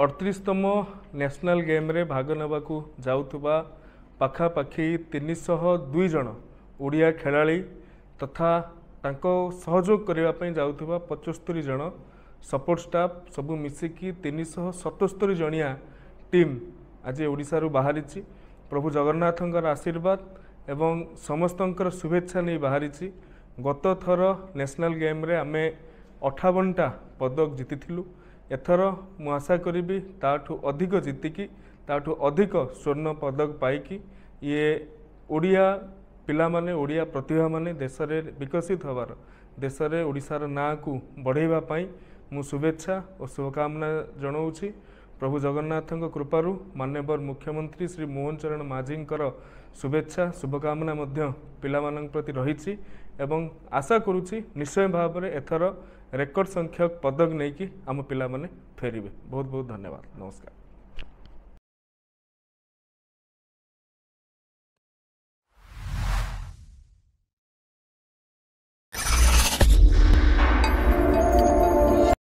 38तम national game रे भाग नेबाकू जाउथबा पाखापाखि 302 जन ओडिया खेलाड़ी तथा तांको सहयोग करने ପାଇଁ जाउथबा 75 जन सपोर्ट स्टाफ सबू मिसिकी 377 जनिया टीम आज ओडिसा बाहरी प्रभु जगन्नाथंकर आशीर्वाद एवं समस्तंकर शुभेच्छा नहीं बाहरी गत थर नेशनल गेम रे आमे 58टा पदक जीतिथिलु एथर मु आशा करी ताठू अधिक जीतिकी ताठू अधिक स्वर्ण पदक पाइकी ये ओडिया पिला माने ओडिया प्रतिभा माने देश रे विकसित होवार देश रे ओडिसार ना को बढ़ाइबा पई मु शुभेच्छा और शुभकामना जनाऊँगी। प्रभु जगन्नाथंक कृपारू माननीय मुख्यमंत्री श्री मोहन चरण माझींकर शुभेच्छा शुभकामना मध्य पिला मानक प्रति रही एवं आशा करुच्ची निश्चय भाव में एथर रेकर्ड संख्यक पदक नहीं कि आम पिला माने फेरिबे। बहुत बहुत धन्यवाद। नमस्कार।